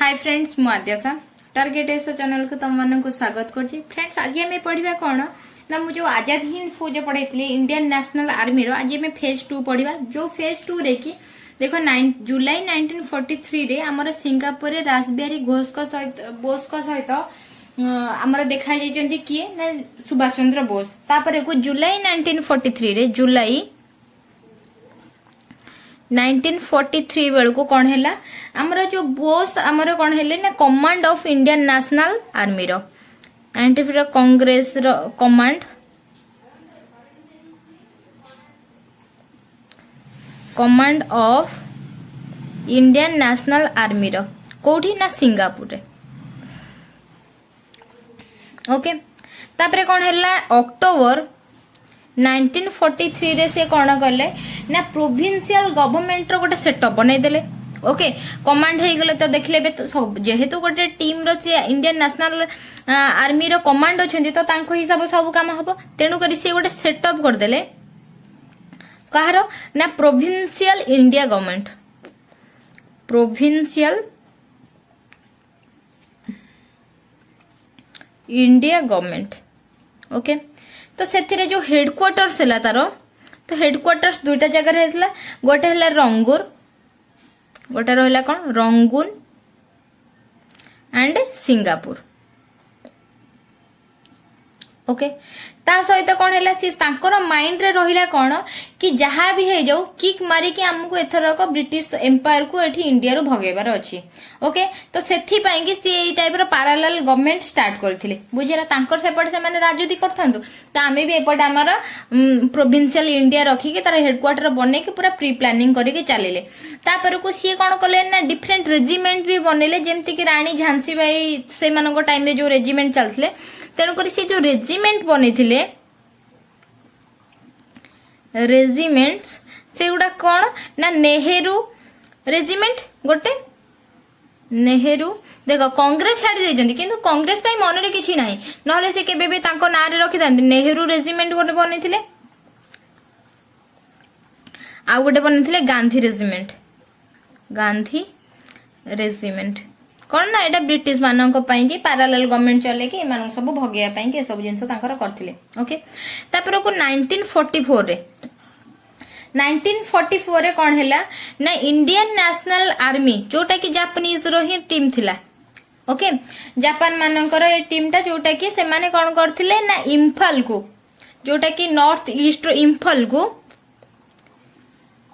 Hi friends मु आद्यासा target एसो channel को तुम मन को स्वागत करछि। फ्रेंड्स आज हमें पढ़िबा कोन ना मु जो आजाद हिंद फौज पढ़ाइतली इंडियन नेशनल आर्मी रो आज हमें फेज 2 पढ़िबा। जो फेज 2 रे कि देखो जुलाई 1943 रे हमर सिंगापुर रे रासबिहारी बोस को सहित हमर देखा जाइछन्ती किए ना सुभाष चंद्र बोस। तापर को जुलाई 1943 रे जुलाई 1943 बेल को कौन है आमर जो बोस आमर कौन है ना command of Indian National Army रो कांग्रेस रो command of Indian National Army रो कोठी ना सिंगापुर रे। ओके तापरे कौन है अक्टोबर 1943 रे से कौन कले ना प्रोविंशियल गवर्नमेंट रो गोटे सेटअप बनै देले। ओके कमांड हे गले तो देखले बे तो सब जेहेतु गोटे टीम रो से इंडियन नेशनल आर्मी रो कमांड अछंती तो तांको हिसाब सब काम हबो तेनु करी से गोटे सेटअप कर देले कहारो ना provincial India government provincial India government. Okay तो से जो हेडक्वार्टर्स है तारो तो हेडक्वार्टर्स दुईटा जगह है गोटे है रंगूर गोटे रहा कौन रंगून एंड सिंगापुर। ओके ता सहित कौन है सी माइंड रे रहिला कौन कि जहाँ भी है जाऊ किक मारिकी आमको एथरक ब्रिटिश एम्पायर को एठी इंडिया रू भगेबार अच्छी। ओके तो सेथि पई कि सी एई टाइप रो पैरेलल गवर्नमेंट स्टार्ट करथिले बुझिरा तांकर सेपट से माने राजनीति करथांतु त आमे भी एपट हमर प्रोविंशियल इंडिया रखी के तार हेडक्वार्टर बने के पूरा प्री प्लानिंग करके चलिले। तापर को सी कोन करले ना डिफरेंट रेजिमेंट भी बनेले जेमति कि रानी झांसी बाई से मानको टाइम रे जो रेजिमेंट चलथिले तेणु करी से जो रेजिमेंट बनेथिले रेजिमेंट्स से गुडा कौन ना नेहरू रेजिमेंट गोटे नेहरू देखो कांग्रेस छाड़ी देजंती किंतु कांग्रेस पई मन रे किछि नाही नहले से केबे भी तांको ना रे रखि थांती नेहरू रेजिमेंट गोटे बनेथिले आ गोटे बनेथिले गांधी रेजिमेंट कौन ना एटा ब्रिटिश मानक पई कि पैरेलल गवर्नमेंट चले कि एमान सब भगिया पई कि सब जिंस तांकर करथिले। ओके तापर को 1944 रे कौन हैला ना इंडियन नेशनल आर्मी जोटा कि जापानीज रो ही टीम थिला। ओके जापान मानकर ए टीम टा जोटा कि से माने कौन करथिले ना इंफाल को जोटा कि नॉर्थ ईस्ट रो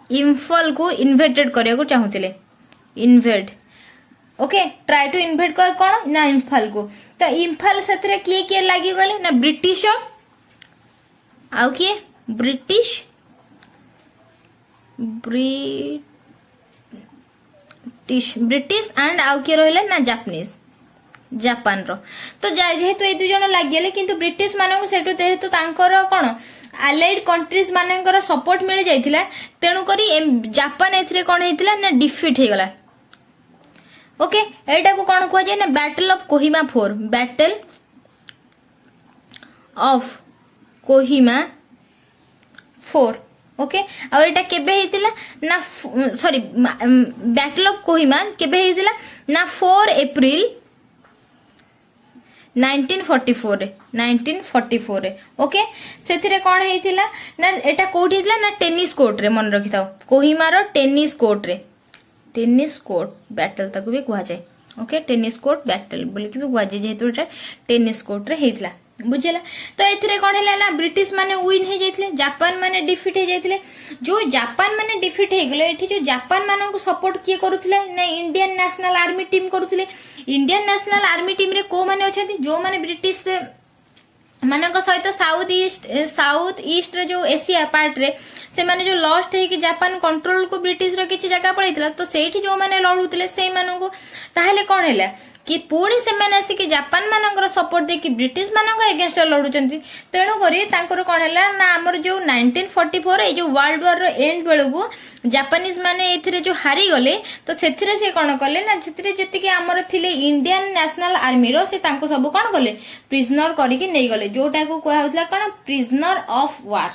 इंफाल को इन्वेटेड करिया को चाहुथिले invade. Okay try to invade कर कौन ना इंफाल को तो इंफाल से किए लगी गले ना ब्रिटिश आउ किए ब्रिटिश एंड आउ किए रहिले ना जापान रो तो जेहेतु ए दु जण लागिले किंतु ब्रिटिश मानक सेटु जेहेतु तांकर कोन अलाइड कंट्रीज मानकर सपोर्ट मिल जाइथिला तेनु करी जापान एथरे कोन हेतिला ना डिफीट हे गला। ओके एटा को कौन कह जाए ना बैटल ऑफ कोहिमा 4। ओके आ एटा केबे हेतिला ना सॉरी बैटल ऑफ कोहिमा केबे हेतिला ना 4 अप्रैल 1944 रे। ओके सेथिरे कौन हेतिला ना एटा कोठी हेतिला ना टेनिस कोर्ट रे मन रखि थाओ कोहिमा रो टेनिस कोर्ट बैटल तक भी कह जाए। ओके टेनिस कोर्ट बैटल बोली कि भी कह जाए जेहेतु टेनिस कोर्ट रे हेतला बुझेला। तो एथिरे कोन हैला ना ब्रिटिश माने विन हे जाइथिले जापान माने डिफीट हे जाइथिले। जो जापान माने डिफीट हे गले एठी जो जापान मानन को सपोर्ट किए करूथिले ना इंडियन नेशनल आर्मी टीम करूथिले। इंडियन नेशनल आर्मी टीम रे को माने अछंती जो माने ब्रिटिश रे मानक सहित साउथ ईस्ट रे जो एशिया पार्ट रे से माने जो लॉस्ट है कि जापान कंट्रोल को ब्रिटिश रो किछि जगह पड़ैतिला तो सेठी जो माने लढुतिले सेई माननको ताहेले कोन हैला कि पुणी से माने आसी कि जापान मानकर सपोर्ट दे कि ब्रिटिश मानक अगेंस्ट लढुचंती तेणु करी तांकर कोन हैला ना हमर जो 1944 ए जो वर्ल्ड वॉर रो एंड बेलगु जापानीज माने एथिरे जो हारी गले तो सेथिरे से कोन करले ना सेथिरे जति कि हमर थिले इंडियन नेशनल आर्मी रो से तांको सब कोन करले प्रिजनर करी कि नै गले जोटा को कहउतला कोन prisoner of war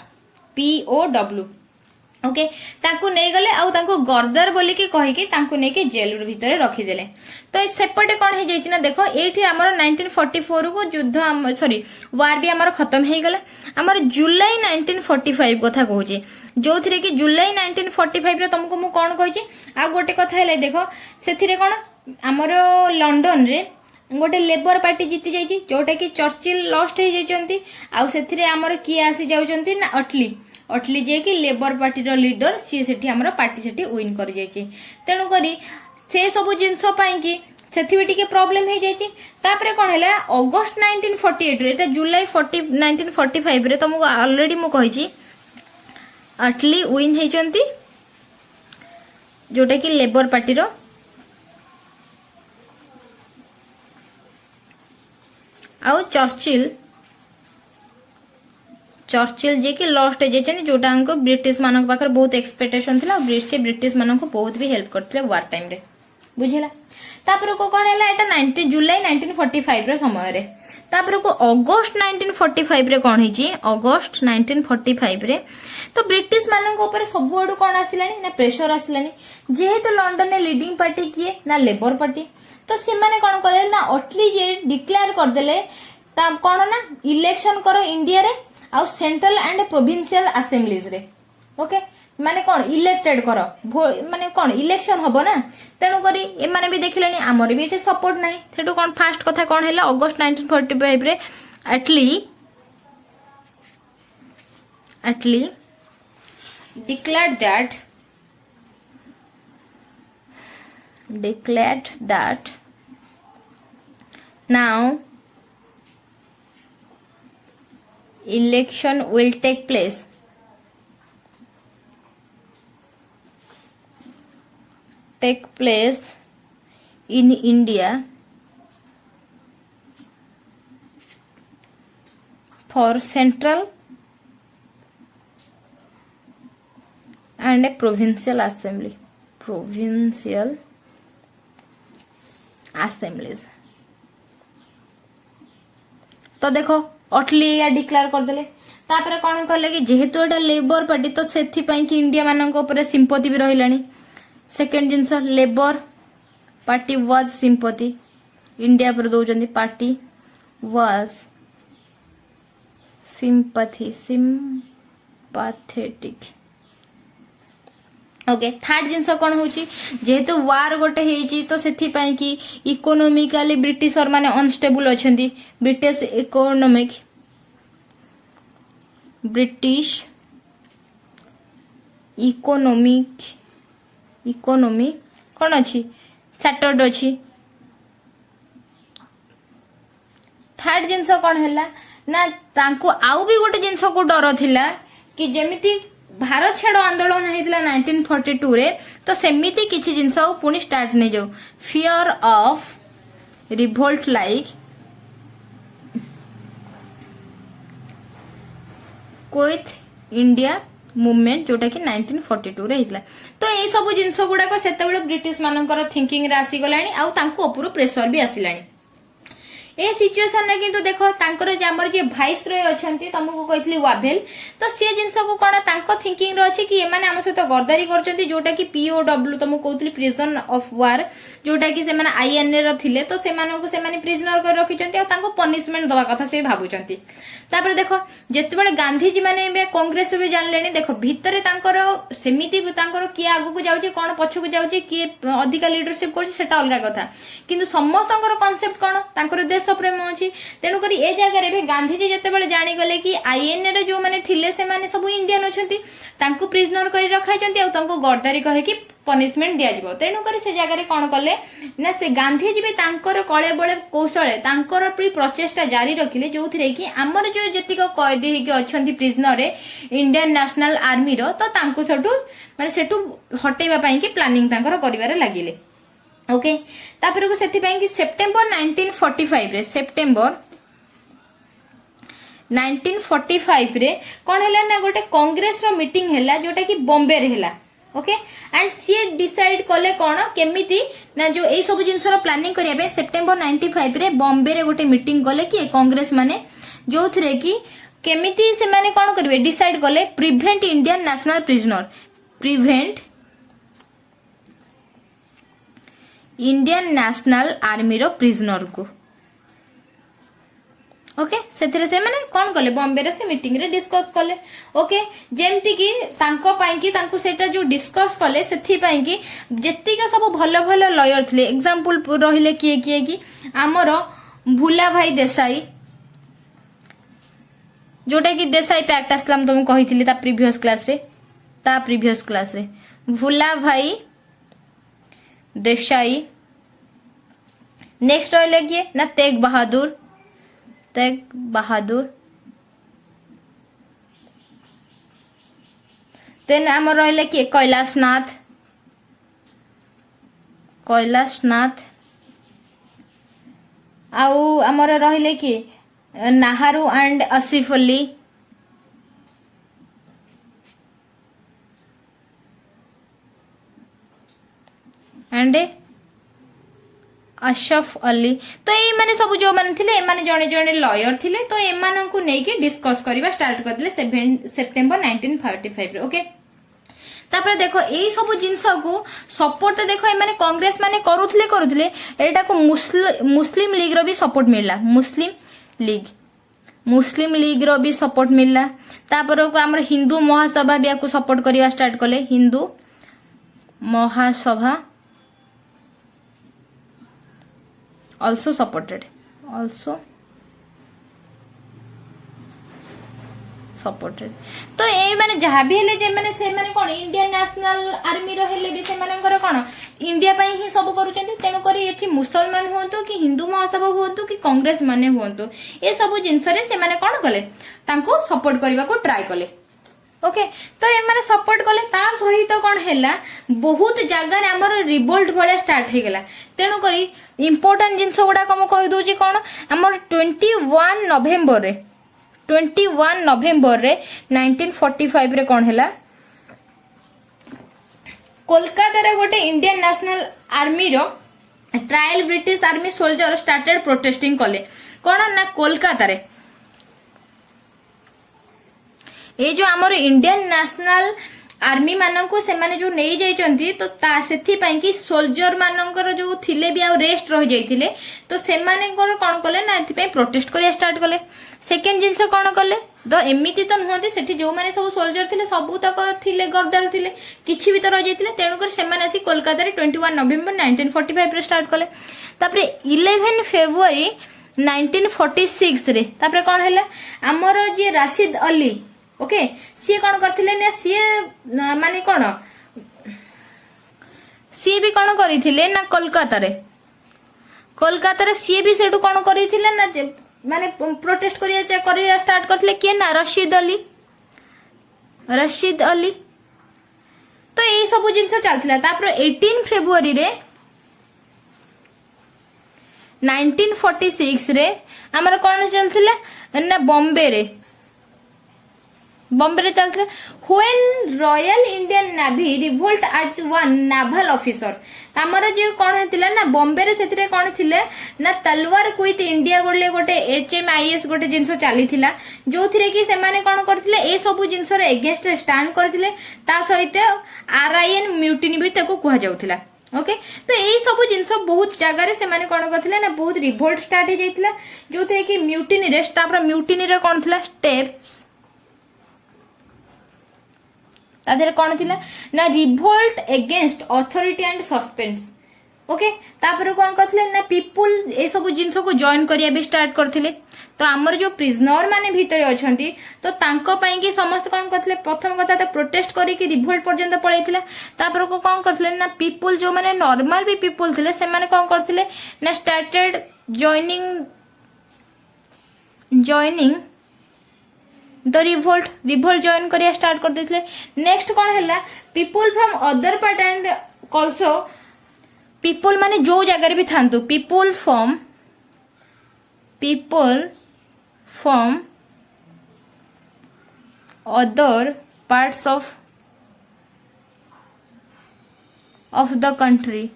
POW। Okay तांकु नहीं गले आउ तांकु गर्दर बोली की कहि कि तांकु नै कि जेल भितर रखिदेले। तो सेपटे कौन हो जाइछि ना देखो एठी हमर 1944 को युद्ध सॉरी वार भी हमर खत्म हे गला। हमर जुलाई 1945 कथा कहूची जो थिरे कि जुलाई 1945 रे तुमको मु कोन कहिछि आ गोटे कथा हेले देखो सेथिरे कोन हमर लंडन रे गोटे लेबर पार्टी जीति जाइछि जोटा कि चर्चिल लॉस्ट हे जाइछंती आ सेथिरे हमर की आसी जाउछंती ना अटली जे कि लेबर पार्टी रो लीडर सी सेठी हमर पार्टी सेठी विन कर जाइछि। तेनु करी से सब जिंस पई कि सेथि भी प्रॉब्लम हो जाइछि। तापरे कोन हैला अगस्त 1948 रे एटा जुलाई 1945 रे तुमको ऑलरेडी मु कहिछि अटली विन हेचंती जोटा कि लेबर पार्टी रो आउ चर्चिल जे कि लॉस्ट हे जाइछन जोटा हमको ब्रिटिश मानक पाकर बहुत एक्सपेक्टेशन थिला से ब्रिटिश मानक को बहुत भी हेल्प करथिले वार टाइम रे बुझिला। तापर को कोन हैला एटा 90 जुलाई 1945 रे समय रे। तापर को अगस्त 1945 रे कोन हिची अगस्त 1945 रे तो ब्रिटिश मानक ऊपर सब आडू कोन आसिलानी ना प्रेशर आसिलानी जेहेतु लंडन ने लीडिंग पार्टी किए ना लेबर पार्टी तो से माने कोन करले ना अटली जे डिक्लेयर कर देले ता कोन ना इलेक्शन करो इंडिया रे आ सेंट्रल एंड प्रोविंशियल असेंबलीज रे। ओके माने कोन इलेक्टेड करो माने कोन इलेक्शन हबो ना तेनु करी ए माने भी देखिलेनी हमर भी एटे सपोर्ट नाही सेटु कोन फास्ट कथा कोन हैला अगस्त 1945 रे अटली declared that now election will take place in India for central and a provincial assemblies। तो देखो अटली या डिक्लेयर कर देले तापर कोन करले कि जेहेतु एटा लेबर पार्टी तो सेथि पई कि इंडिया मानक ऊपर सिंपथी भी रहिलानी। सेकंड जिंस Labour Party was sympathy India पर दोजंदी party was sympathetic. Okay third जिंस कोन होची जेहेतु वार गोटे हेची तो सेथि पई कि इकोनॉमिकली ब्रिटिशर माने अनस्टेबल अछंती ब्रिटिश इकोनॉमी कोन अछि सैटर्ड अछि। थर्ड जिंस कोन हैला ना तांको आउ भी गोटे जिंस को डर थिला कि जेमिति भारत छाड़ आंदोलन हेतिला 1942 रे तो सेमिति किछि जिंस पुनी स्टार्ट नै जाऊ fear of revolt like quit India movement जोटा कि 1942 रे हेतिला। तो ए सब जिंस गुडा को सेतेबेले ब्रिटिश मानकर थिंकिंग रे आसी गलानी आउ तांको ऊपर प्रेशर भी आसिलानी। ए सिचुएशन ने किंतु देखो तांकर जे हमर जे वाइस रॉय अछंती तुमको कहितली वाभेल तो से जिंस को कोन तांको थिंकिंग रे अछि कि ए माने हम सहित गरदारी करचंती जोटा कि पीओडब्ल्यू तुमको कहतली प्रिजन ऑफ वार जोटा कि से माने आईएनए रो थिले तो से माने प्रिजनर कर रखिचंती आ तांको पनिशमेंट दवा कथा से भाबुचंती। तापर देखो जेतेबेले गांधी जी माने बे कांग्रेस रे जानलेनी देखो भितरे तांकर सेमिति तांकर किए आगु को जाउची कोन पछु को जाउची किए अधिका लीडरशिप करची सेटा अलगा कथा किंतु समस्तकर कांसेप्ट कोन तांकर देश प्रेम अछि। तेनु करी ए जगह रे भी गांधी जी जेतेबेले जानि गले कि आईएनए रे जो माने थिले से माने सब इंडियन अछंती तांको प्रिजनर करी रखाइचंती आ तांको गरदारी कहे कि पनिशमेंट दिया जिवो। तेनु करी से जगह रे कोन करले ना से गांधी जी भी तांकर कळे बळे कौशले तांकर प्री प्रचेष्टा जारी रखिले जोथिरे कि हमर जो जतिक कैदी हे कि अछंती प्रिजनर रे इंडियन नेशनल आर्मी रो तो तांको सेटू हटेबा पई कि प्लानिंग तांकर करिवारे लागिले। ओके तापर को सेति पई कि सितंबर 1945 रे कोन हैला ना गोटे कांग्रेस रो मीटिंग हैला जोटा कि बॉम्बे रे हैला। ओके एंड सी डिसाइड कले कोन केमिति ना जो ए सब जिंस रो प्लानिंग करिया बे सितंबर 95 रे बॉम्बे रे गोटे मीटिंग कले कि कांग्रेस माने जोथरे कि केमिति से माने कोन करबे डिसाइड कले prevent Indian National prisoner prevent Indian National Army रो प्रिजनर को ओके सेथिरे से माने कोन कले बॉम्बे रे से मीटिंग रे डिस्कस कले ओके जेमती की तांको पाई की तांको सेटा जो डिस्कस कले सेथि पाई की जेत्ती का सब भलो भलो लॉयर थिले एग्जांपल रहिले किए किए की हमर भुला भाई देसाई जोटा की देसाई पैक्ट असलाम तुम कहिथिली ता प्रीवियस क्लास रे भुला भाई देसाई नेक्स्ट रहिले किए ना तेग बहादुर देन आम रहिले किए कैलाश नाथ आउ आमर रहिले किए नाहरू एंड आसिफ अली एंड अशरफ अली तो ये माने सब जो माने थिले माने जणे जणे लॉयर थिले तो एमान को नेकी डिस्कस करबा स्टार्ट करले 7 सेप्टेम्बर 1945 रे ओके तापर देखो एई सब जिंस को सपोर्ट देखो ए माने कांग्रेस माने करूथले एटा को मुस्लिम लीग रो भी सपोर्ट मिलला मुस्लिम लीग रो भी सपोर्ट मिलला तापर को हमर हिंदू महासभा भी को सपोर्ट करबा स्टार्ट कले हिंदू महासभा also supported तो ए माने जहा भी हेले जे माने से माने कोन इंडियन नेशनल आर्मी रो हेले भी से मानकर कोन इंडिया पई ही सब करूचंती तेनु करी एठी मुसलमान होंतु कि हिंदू महासभा होंतु कि कांग्रेस माने होंतु ए सब जिंस रे से माने कोन कले तांको सपोर्ट करबा को ट्राई कले ओके तो ए माने सपोर्ट कले ता सहित कोन हेला बहुत जगह रे हमर रिवोल्ट भले स्टार्ट हे गेला तेनु करी इंपोर्टेंट जिंस गुडा को म कहि दोची कोन हमर 21 नवेम्बर रे 1945 रे कोन हेला कोलकाता रे गोटे इंडियन नेशनल आर्मी रो trial British army soldier started protesting कले कोन ना कोलकाता रे ए जो हमर इंडियन नेशनल आर्मी माननको से माने जो नै जाइचंती तो ता सेथि पई कि सोल्जर मानकर जो थिले भी आ रेस्ट रह जाइथिले तो से माने कोन कले ना एथि पई प्रोटेस्ट करिया स्टार्ट कले सेकंड जिंस कोन कले तो एमिति तो नहंती सेठी जो माने सब सोल्जर थिले सब तक थिले गरदार थिले किछि भी तो रह जाइथिले तेनु कर से माने आसी कोलकाता रे 21 नवेम्बर 1945 रे स्टार्ट कले तापरे 11 फेब्रुआरी 1946 रे तापरे कोन हैला हमर जे राशिद अली ओके सी कौन करथिले ने सी माने कौन सी भी कौन करिथिले ना कोलकाता रे सी भी सेटू कौन करिथिले ना माने प्रोटेस्ट करिया स्टार्ट करथिले के ना रशीद अली तो ए सब जिंस चलथिला तापर 18 फेब्रुआरी रे 1946 रे हमर कौन चलथिला ना बॉम्बे रे चलते when Royal Indian Navy revolt at one naval officer हमर जे कोन हेतिला ना बॉम्बे रे सेतिरे कोन थिले ना तलवार क्विथ इंडिया गोटे HMIS गोटे जिंस चलीथिला जो थिरे कि से माने कोन करथिले ए सब जिंस रे अगेंस्ट स्टैंड करथिले ता सहित RIN म्यूटिनी भी ताको कुहा जाउथिला ओके तो ए सब जिंस बहुत जगह रे से माने कोन करथिले ना बहुत रिवोल्ट स्टार्ट हे जाइथिला जो थिरे कि म्यूटिनी रे तापर म्यूटिनी रे कोन थिला स्टेप तादेर कौन थिला ना revolt against authority and suspense okay तापर कौन करथिले ना पीपल ए सब जिंस को जॉइन करिया भी स्टार्ट करथिले तो हमर जो प्रिजनर माने भीतर अछंती तो तांको पई कि समस्त कौन करथिले प्रथम कथा तो प्रोटेस्ट करी कि रिवोल्ट पर्यंत पळैथिला तापर को कौन करथिले ना पीपल जो माने नॉर्मल भी पीपल थिले से माने कौन करथिले ना started joining the revolt join करिया स्टार्ट कर देथिले नेक्स्ट कोन हैला people from other part and also people माने जो जगह रे भी थांतु people from other parts of the country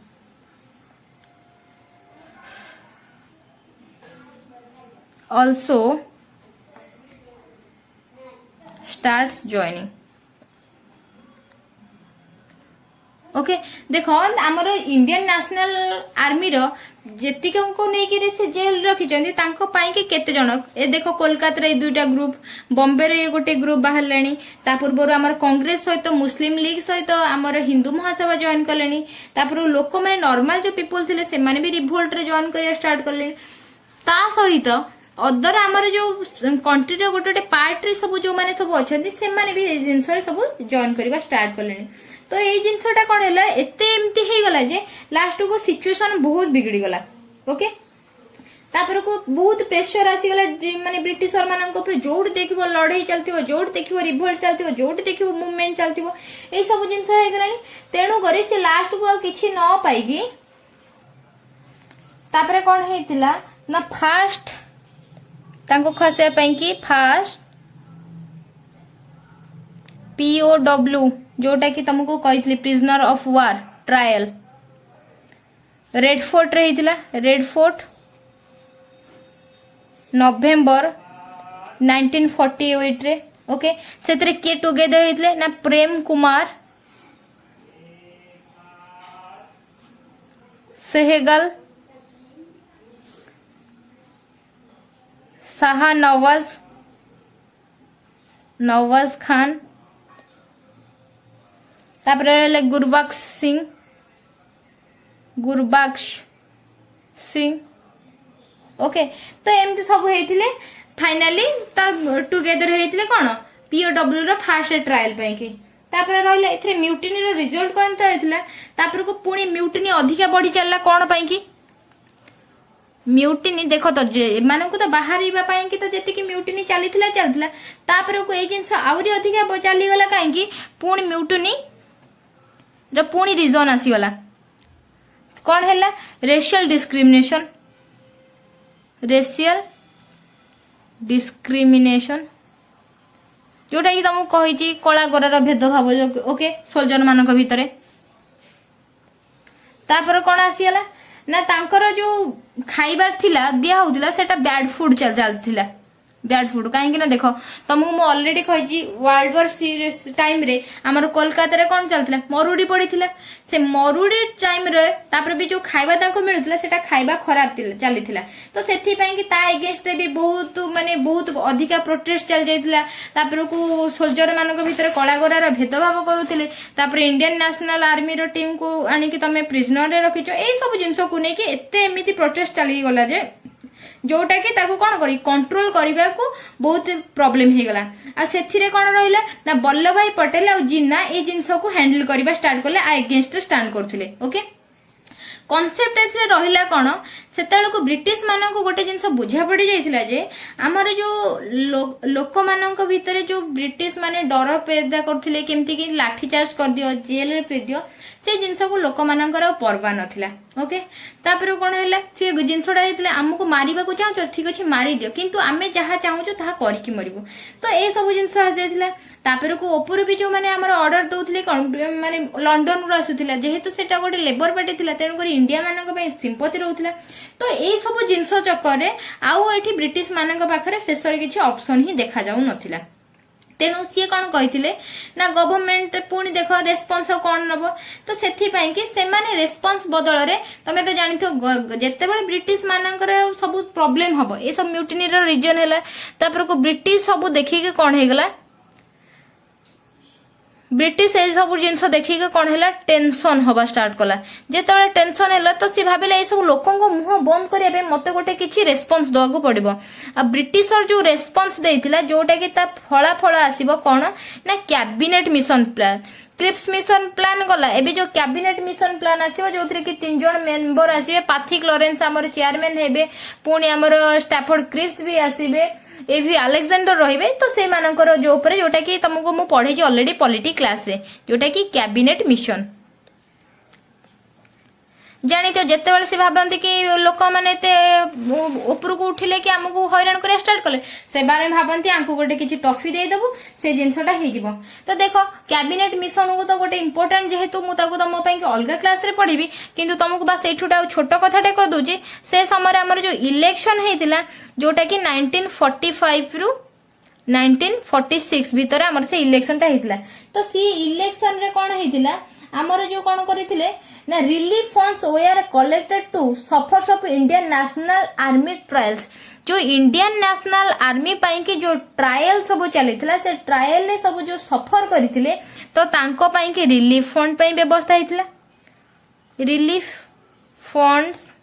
also starts joining okay देख आमर इंडियन नेशनल आर्मी रो जेतिक को लेकिन से जेल रखिछन्ती तांको पाई के केते जण ए देखो कोलकाता रे दुईटा ग्रुप बॉम्बे रे गोटे ग्रुप बाहर लेनी ता पूर्व आमर कांग्रेस सहित मुस्लिम लीग सहित आमर हिंदू महासभा जॉइन कलेनी तापर लोक माने नॉर्मल जो पीपल थिले से माने भी रिवोल्ट रे जॉइन करिया स्टार्ट करलेनी ता सहित अदर आमर जो कंट्री रे गोटे पार्ट रे सब जो माने सब अछन्ती से माने भी जिंस रे सब जॉइन करबा स्टार्ट करलेनी तो ये जिनसटा कौन है एते एमती हो गला जे लास्ट को सिचुएशन बहुत बिगड़ी गला ओके तापर को बहुत प्रेशर आसीगला माने ब्रिटिशर मानक ऊपर जोट देखिबो लड़ाई चलतिबो जोट देखिबो रिवोल्ट चलतिबो जोट देखिबो मूवमेंट चलतिबो ए सब जिंस हे गलानी तेनु करे से लास्ट को किछि न पाइगी तापर कौन हेतिला ना फास्ट तांको खसे पई की फास्ट POW जोटा कि तुमको कही prisoner of war trial red fort रे हितला रेड फोर्ट नवेम्बर 1948 रे ओके सेतरे के टुगेदर हितले ना प्रेम कुमार सहगल शाह नवाज खान तापर गुरबख्श सिंह ओके तो एमती सब होइथिले फाइनली टुगेदर होइथिले कोन POW रो फास्ट ट्रायल पई के तापर रहले एथरे म्यूटिनी रो रिजल्ट कोन त हेतला तापर को पुणी म्यूटिनी अधिका बढ़ी चलला कोन पई की म्यूटिनी देखो तो मान को तो बाहर पाई तो जी म्यूटिनी चलता तापर को ये जिन आहरी अधिका चली गला कहीं पुणी म्यूटिनी पुणी रिजन आसीगला कौन है रेशियल डिस्क्रिमिनेशन जोटा कि तुमको कही कला गोरार भेदभाव ओके सोल्जर मान भितर तापर कौन आसीगला ना तांकर जो खाइबार थिला दिया होतिला सेटा बैड फूड चलथिला बैड फूड कहीं ना देखो तुमको मु ऑलरेडी कही वर्ल्ड वॉर टाइम रे हमर कोलकाता रे कोन चलथिला मरुडी पड़ीथिला से मरुडी टाइम रे तापर भी जो खाइबा ताको मिलुथिला सेटा खाइबा खराब चलीथिला तो सेथि पई कि ता अगेंस्ट रे भी बहुत माने बहुत अधिका प्रोटेस्ट चल जाइथिला तापर को सोल्जर मानक भीतर कला गोरार भेदभाव करूथिले तापर इंडियन नेशनल आर्मी रो टीम को आनी कि तमे प्रिजनर रे रखिचो ए सब जिंसो को नै कि एते एमिति प्रोटेस्ट चली गला जे जोटा कि ताको कौन करी कंट्रोल करबा को बहुत प्रॉब्लम हे गला आ सेथिरे कौन रहिला ना वल्लभ भाई पटेल आ जिन्ना ए जिंस को हैंडल करबा स्टार्ट करले आ अगेंस्ट स्टैंड करथिले ओके कॉन्सेप्ट एसे रहिला कोन सेतल को ब्रिटिश मानन को गोटे जिंस बुझा पड़ी जाइथिला जे हमर जो लोक मानन को भीतर जो ब्रिटिश माने डर पैदा करथिले केमति कि लाठी चार्ज कर दियो जेल रे प्रे दियो से जिंस को लोक मानकर परवा नथिला ओके तापर कोन हैला से जिंसडा हेतले हमकु मारिबा को चाहौ ठीक अछि मारी दियो किंतु आमे जहा चाहौ ताहा करि कि मरिबो तो ए सब जिंस आस जाइथिला तापर को ऊपर भी जो माने हमर ऑर्डर दउथिले कोन माने लंडन रो आसुथिला जेहेतु सेटा गोटे लेबर पार्टी थिला तेन कर इंडिया मानक पे सिंपथि रहउथिला तो ए सब जिंस चक्कर रे आउ एठी ब्रिटिश मानक पाखरे शेषर किछि ऑप्शन ही देखा जाउ नथिला तेणु सी कौन कही ना गवर्नमेंट पुणी देख रेस्पन्स कौन नब तो से रेस्पन्स बदल में तुम तो जानी जिते बड़े ब्रिटिश मानकर सब प्रॉब्लम हम ये सब म्यूटिनी रीजन है को ब्रिटिश सब देखिए कौन होगला ब्रिटिश ए सब जिनस देखिए कौन है टेंशन हवा स्टार्ट कला जिते टेंशन है तो सी भाविले ये सब लोक मुह बंद करने मत गोटे किसी रेस्पन्स देवाक पड़ो आ ब्रिटिशर जो रेस्पन्स देइथिला जोटा कि ता फलाफल आसीबो कौन ना cabinet mission plan Cripps mission plan गला एबे जो कैबिनेट मिशन प्लान आसीबो जोथरे कि 3 जण मेंबर आसीबे पाथिक लॉरेंस हमर चेयरमैन हेबे पुणी हमर स्टैफोर्ड क्रिप्स भी आसीबे ए भी अलेक्जेंडर रहिबे तो से मानकर जो ऊपर जोटा कि तुमको मु पढ़े छी ऑलरेडी पॉलिटी क्लास रे जोटा कि कैबिनेट मिशन जानी तो जिते बड़े से भावती कि लोक मैंने ऊपर को उठिले कि आमको हैरान करा स्टार्ट कले से भावती आमको गोटे किसी टॉफी देदेबू से जिनसटा हो तो देख कैबिनेट मिशन को तो गोटे इंपोर्टेंट जेहेतु मुझे तुम अलग क्लास रे पढ़ी किंतु तुमको बस एठुटा छोट कथाटे कह दूची से समय आमर जो इलेक्शन होता जोटा कि 1945 रु 1946 भितर आमर से इलेक्शन टा होता तो सी इलेक्शन रे कौन होता आमर जो कौन करथिले ना relief funds were collected to suffers of Indian National Army trials. जो इंडियन नेशनल आर्मी पाई कि जो ट्रायल सब चलीथिला से ट्रायल ने सब जो सफर करथिले तो तांको पाई कि रिलीफ फंड पाई व्यवस्था हेतिला। रिलीफ फंड्स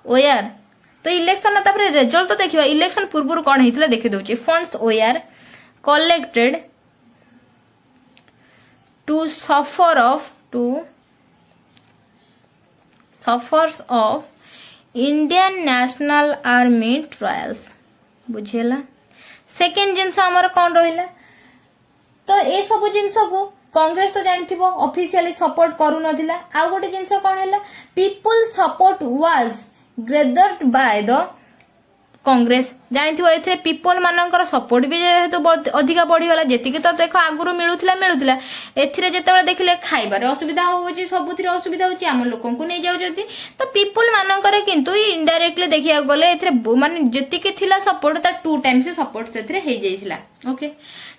वेयर तो इलेक्शन तापर रिजल्ट तो देखिबा इलेक्शन पूर्व कौन हेतिला देखि दउची। Funds were collected to suffers of Indian National Army trials बुझेला। सेकेंड जिनस हमर कौन रहिला तो ए सब जिनस को कांग्रेस तो जानथिबो ऑफिशियली सपोर्ट करू नथिला। आ गोटे जिनस कौन हैला people support was gathered by the Congress जानथिबो एथरे पीपल मानकर सपोर्ट भी जेहेतु अधिका बढ़ी गला जेतिके तो देखो आगुरु मिलुथिला एथिरे जेतेबेले देखिले खाइबारे असुविधा होउची सबुथिरे असुविधा होउची हम लोकन को नै जाउ जति तो पीपल मानकर किंतु इनडायरेक्टली देखिया गले एथिरे माने जेतिके थिला सपोर्ट ता 2 टाइम्स सपोर्ट सेथिरे हे जाइथिला। ओके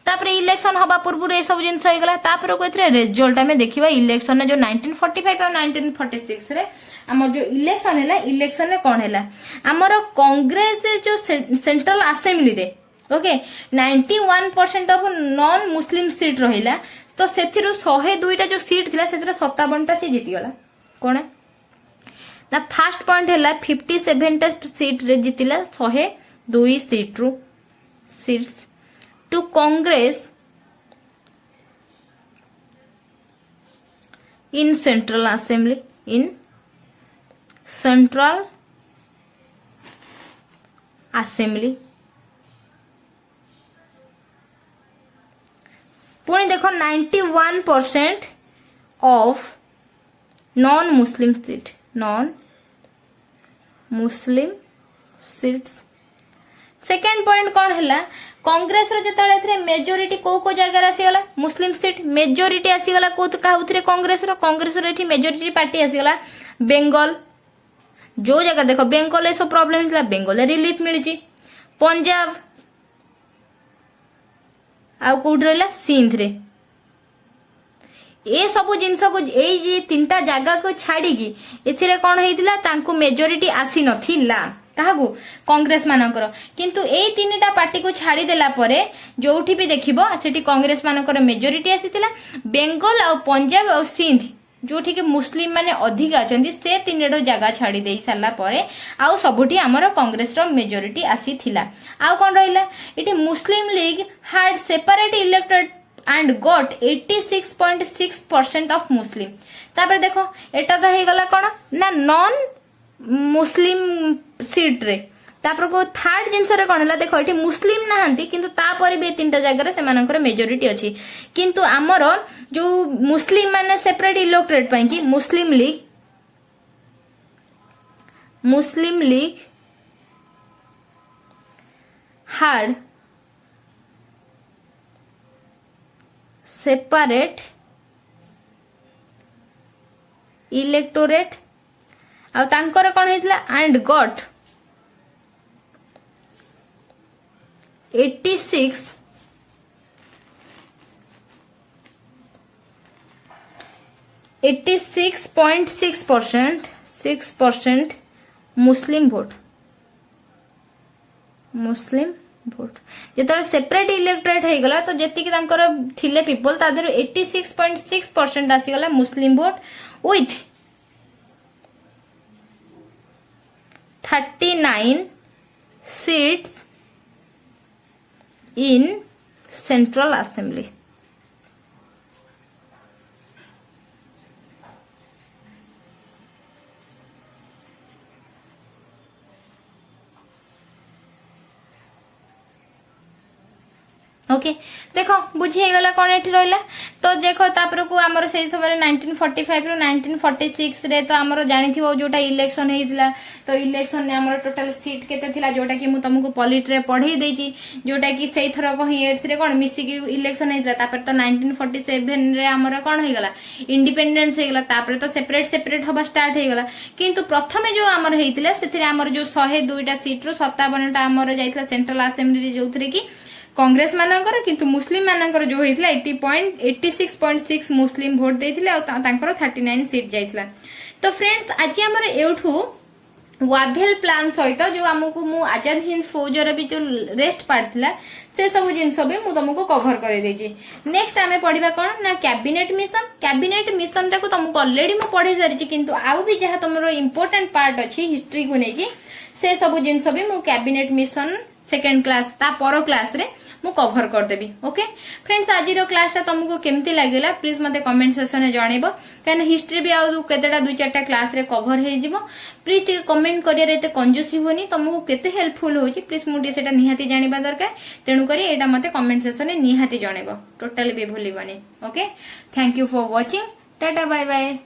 तापर इलेक्शन हबा पूर्व ए सब जिंस हो गला तापर को एथिरे रिजल्ट हमें देखिबा इलेक्शन ने जो 1945 और 1946 रे हमर जो इलेक्शन हैला इलेक्शन रे कोन हैला हमर कांग्रेस जो सेंट्रल असेंबली रे okay 91% of non Muslim seat रहिला तो सेथिरु 102 टा जो सीट थिला सेथिरा 57 टा से जीति गला। कोन ना फर्स्ट पॉइंट हैला 57 टा सीट रे जीतिला 102 सीट रू seats to Congress in central assembly in central assembly. पुणी देखो 91% of non Muslim seat non Muslim seats. Second point कौन हैला कांग्रेस रो जेतले एथरे मेजॉरिटी को जगह आसीगला मुस्लिम सीट मेजॉरिटी आसीगला को काउथरे कांग्रेस रो एठी मेजॉरिटी पार्टी आसीगला बेंगल जो जगह देखो बेंगल सब प्रॉब्लम हिला बेंगल रिलीफ मिली पंजाब आउ कोड रहला सिंध रे ए सब जिनस को ए जे तीनटा जगह को छाड़ी की एथिरे कोन हेतिला तांको मेजॉरिटी आसी नथिला काहागु कांग्रेस मानकर किंतु ए तीनटा पार्टी को छाड़ी देला परे जोठी भी देखिबो सेठी कांग्रेस मानकर मेजॉरिटी आसीतिला बेंगल और पंजाब और सिंध जोठी के मुस्लिम माने अधिक अछंती से तीनटा जगह छाड़ी देई साला परे आउ सबुठी हमर कांग्रेस रो मेजॉरिटी आसी थिला। आउ कोन रहिला इटी Muslim League had separate elected and got 86.6% of Muslim. तापर देखो एटा तो हे गला कोन ना नॉन मुस्लिम सीट रे तापर को थर्ड जिंस रे कोन हला देखो एठी मुस्लिम नहांती किंतु तापर भी तीनटा जगह से मानकर मेजॉरिटी अछि किंतु हमर जो मुस्लिम माने सेपरेट इलेक्टोरेट पई कि Muslim League had separate electorate आ तांकर कोन हेतला एंड गॉट 86.6% मुस्लिम वोट जेतले सेपरेट इलेक्टोरेट हे गला तो जेति कि तांकर थिले पीपल तादर 86.6% आसी गला Muslim vote with 39 seats in central assembly. Okay देखो बुझी गला कोन एठी रहला तो देखो तापर को हमर सेही समय 1945 रो 1946 रे तो हमर जानिथिबो जोटा इलेक्शन हेइतिला तो इलेक्शन ने हमर टोटल सीट केते थिला जोटा कि मु तुमको पॉलिट रे पढै देछि जोटा कि सेही थरो को एट्स रे कोन मिसी कि इलेक्शन हेइतिला तापर तो 1947 रे हमर कोन हे गला इंडिपेंडेंस हे गला तापर तो सेपरेट होबा स्टार्ट हे गला किंतु प्रथमे जो हमर हेइतिला सेथिरे हमर जो 102 टा सीट रो 57 टा हमर जाइतिला सेंट्रल असेंबली रे जोथरे कि कांग्रेस मानकर किंतु मुस्लिम मानकर जो होइतला 86.6 मुस्लिम वोट देथिले और तांकर 39 सीट जाइतला। तो फ्रेंड्स आज हमर एउठू वाभेल प्लान सहित जो आमको मु आजाद हिंद फौजर भी जो रेस्ट पार्ट थिला से सब जिनस भी मु तुमको कवर कर देछि। नेक्स्ट आमे पढिबा कोन ना कैबिनेट मिशन ता को तुमको ऑलरेडी मु पढे सारिछि किंतु आउ भी जहा तुमरो इंपोर्टेंट पार्ट अछि हिस्ट्री को नेकी से सब जिनस भी मु कैबिनेट मिशन सेकंड क्लास ता पर क्लास रे मु कवर कर देबी। ओके फ्रेंड्स आज रो क्लास ता तुमको केमती लागेला प्लीज मते कमेंट सेक्शन में जणेबो कान हिस्ट्री भी आउ केतेटा 2-4टा क्लास रे कवर हे जिवो। प्लीज टे कमेंट करिया रे ते कंजूसी होनी तुमको केते हेल्पफुल होची प्लीज मुडी सेटा निहाती जानिबा दरकार तेनु करी एटा मते कमेंट सेक्शन में निहाती जणेबो टोटली भी भूलिबनी। Okay thank you for watching tata bye bye.